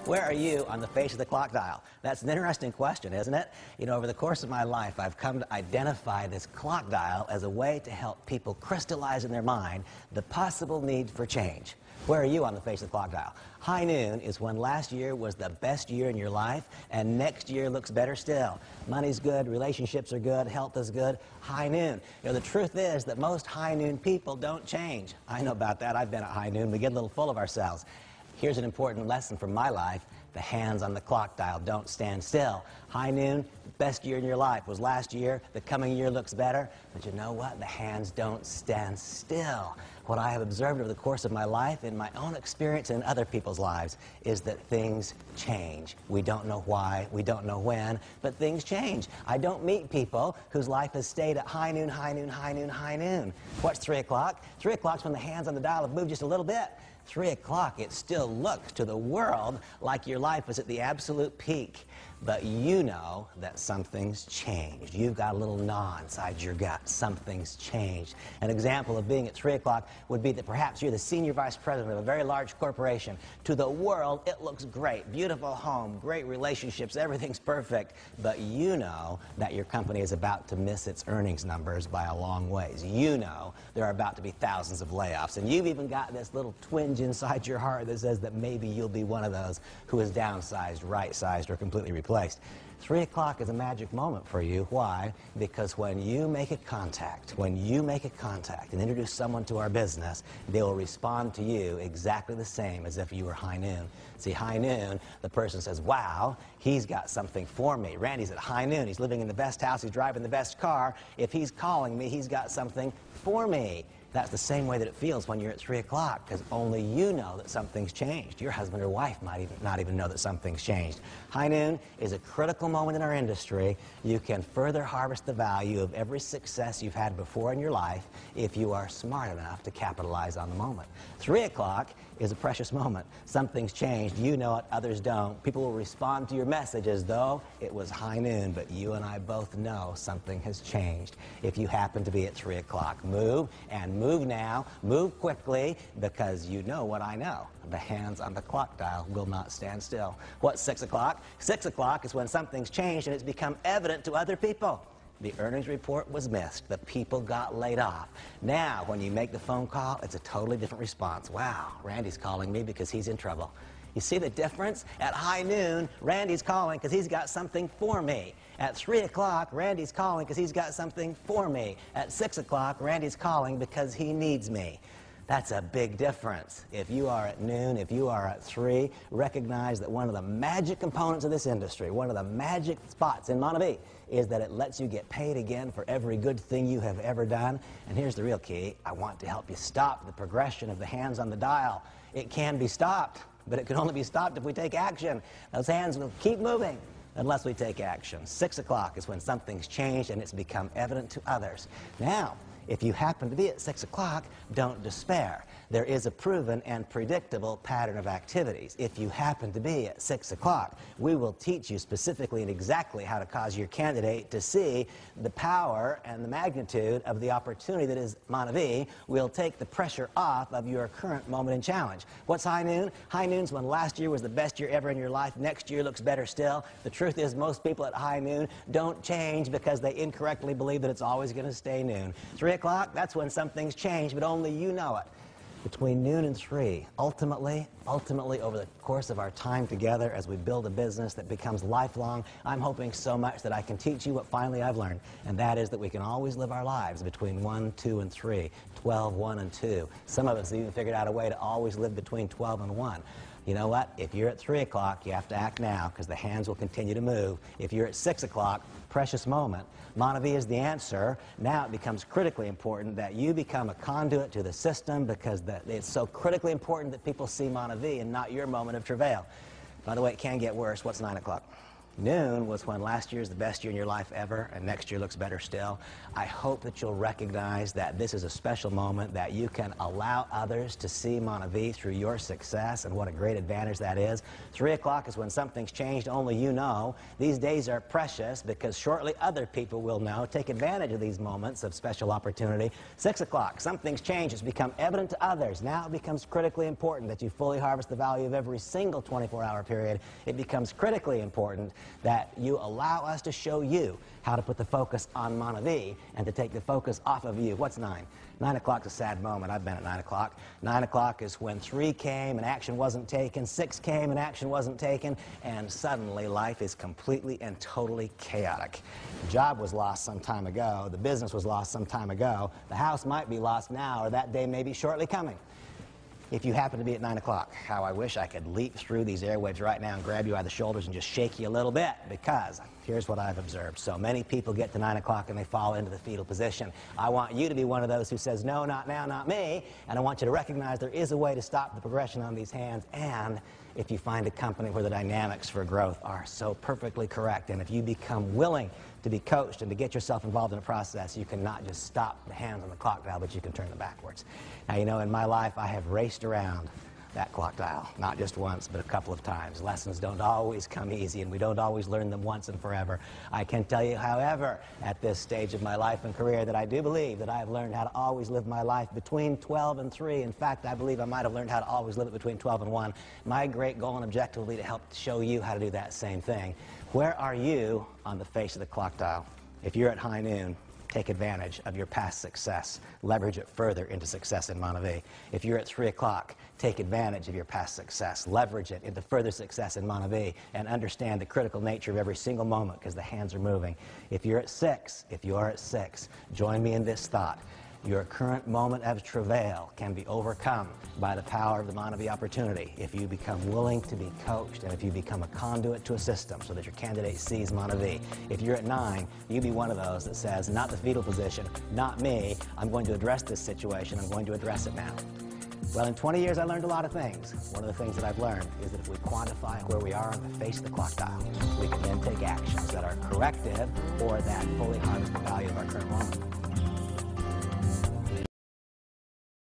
Where are you on the face of the clock dial? That's an interesting question, isn't it? You know, over the course of my life, I've come to identify this clock dial as a way to help people crystallize in their mind the possible need for change. Where are you on the face of the clock dial? High noon is when last year was the best year in your life, and next year looks better still. Money's good, relationships are good, health is good. High noon. You know, the truth is that most high noon people don't change. I know about that. I've been at high noon. We get a little full of ourselves. Here's an important lesson from my life. The hands on the clock dial don't stand still. High noon, best year in your life was last year. The coming year looks better. But you know what? The hands don't stand still. What I have observed over the course of my life, in my own experience and in other people's lives, is that things change. We don't know why, we don't know when, but things change. I don't meet people whose life has stayed at high noon, high noon, high noon, high noon. What's 3 o'clock? 3 o'clock's when the hands on the dial have moved just a little bit. 3 o'clock, it still looks to the world like your life is at the absolute peak. But you know that something's changed. You've got a little gnaw inside your gut. Something's changed. An example of being at 3 o'clock would be that perhaps you're the senior vice president of a very large corporation. To the world, it looks great. Beautiful home, great relationships, everything's perfect. But you know that your company is about to miss its earnings numbers by a long ways. You know there are about to be thousands of layoffs. And you've even got this little twinge inside your heart that says that maybe you'll be one of those who is downsized, right-sized, or completely replaced. 3 o'clock is a magic moment for you. Why? Because when you make a contact, and introduce someone to our business, they will respond to you exactly the same as if you were high noon. See, high noon, the person says, wow, he's got something for me. Randy's at high noon. He's living in the best house. He's driving the best car. If he's calling me, he's got something for me. That's the same way that it feels when you're at 3 o'clock, because only you know that something's changed. Your husband or wife might not even know that something's changed. High noon is a critical moment in our industry. You can further harvest the value of every success you've had before in your life if you are smart enough to capitalize on the moment. 3 o'clock is a precious moment. Something's changed. You know it, others don't. People will respond to your message as though it was high noon, but you and I both know something has changed. If you happen to be at 3 o'clock, move, and move now, move quickly, because you know what I know. The hands on the clock dial will not stand still. What's 6 o'clock? 6 o'clock is when something's changed and it's become evident to other people. The earnings report was missed. The people got laid off. Now, when you make the phone call, it's a totally different response. Wow, Randy's calling me because he's in trouble. You see the difference? At high noon, Randy's calling because he's got something for me. At 3 o'clock, Randy's calling because he's got something for me. At 6 o'clock, Randy's calling because he needs me. That's a big difference. If you are at noon, if you are at 3, recognize that one of the magic components of this industry, one of the magic spots in Monavie, is that it lets you get paid again for every good thing you have ever done. And here's the real key. I want to help you stop the progression of the hands on the dial. It can be stopped, but it can only be stopped if we take action. Those hands will keep moving unless we take action. 6 o'clock is when something's changed and it's become evident to others. Now, if you happen to be at 6 o'clock, don't despair. There is a proven and predictable pattern of activities. If you happen to be at 6 o'clock, we will teach you specifically and exactly how to cause your candidate to see the power and the magnitude of the opportunity that is Monavie. We'll take the pressure off of your current moment and challenge. What's high noon? High noon's when last year was the best year ever in your life. Next year looks better still. The truth is most people at high noon don't change because they incorrectly believe that it's always going to stay noon. 3 o'clock, that's when something's changed, but only you know it. Between noon and 3, ultimately, over the course of our time together as we build a business that becomes lifelong, I'm hoping so much that I can teach you what finally I've learned, and that is that we can always live our lives between 1, 2, and 3, 12, 1, and 2. Some of us have even figured out a way to always live between 12 and 1. You know what? If you're at 3 o'clock, you have to act now because the hands will continue to move. If you're at 6 o'clock, precious moment. Monavie is the answer. Now it becomes critically important that you become a conduit to the system because it's so critically important that people see Monavie and not your moment of travail. By the way, it can get worse. What's 9 o'clock? Noon was when last year is the best year in your life ever, and next year looks better still. I hope that you'll recognize that this is a special moment, that you can allow others to see Monavie through your success, and what a great advantage that is. 3 o'clock is when something's changed, only you know. These days are precious because shortly other people will know. Take advantage of these moments of special opportunity. 6 o'clock, something's changed. It's become evident to others. Now it becomes critically important that you fully harvest the value of every single 24-hour period. It becomes critically important that you allow us to show you how to put the focus on Monavie and to take the focus off of you. What's 9? 9 o'clock's a sad moment. I've been at 9 o'clock. 9 o'clock is when 3 came and action wasn't taken, 6 came and action wasn't taken, and suddenly life is completely and totally chaotic. The job was lost some time ago. The business was lost some time ago. The house might be lost now, or that day may be shortly coming. If you happen to be at 9 o'clock, how I wish I could leap through these airwaves right now and grab you by the shoulders and just shake you a little bit, because here's what I've observed. So many people get to 9 o'clock and they fall into the fetal position. I want you to be one of those who says, no, not now, not me, and I want you to recognize there is a way to stop the progression on these hands, and if you find a company where the dynamics for growth are so perfectly correct, and if you become willing to be coached and to get yourself involved in the process, you can not just stop the hands on the clock dial, but you can turn them backwards. Now, you know, in my life, I have raced around that clock dial, not just once, but a couple of times. Lessons don't always come easy, and we don't always learn them once and forever. I can tell you, however, at this stage of my life and career, that I do believe that I have learned how to always live my life between 12 and 3. In fact, I believe I might have learned how to always live it between 12 and 1. My great goal and objective will be to help show you how to do that same thing. Where are you on the face of the clock dial? If you're at high noon, take advantage of your past success. Leverage it further into success in Monavie. If you're at 3 o'clock, take advantage of your past success. Leverage it into further success in Monavie, and understand the critical nature of every single moment, because the hands are moving. If you're at 6, join me in this thought. Your current moment of travail can be overcome by the power of the Monavie opportunity if you become willing to be coached, and if you become a conduit to a system so that your candidate sees Monavie. If you're at 9, you be one of those that says, not the fetal position, not me, I'm going to address this situation, I'm going to address it now. Well, in 20 years, I learned a lot of things. One of the things that I've learned is that if we quantify where we are on the face of the clock dial, we can then take actions that are corrective or that fully harvest the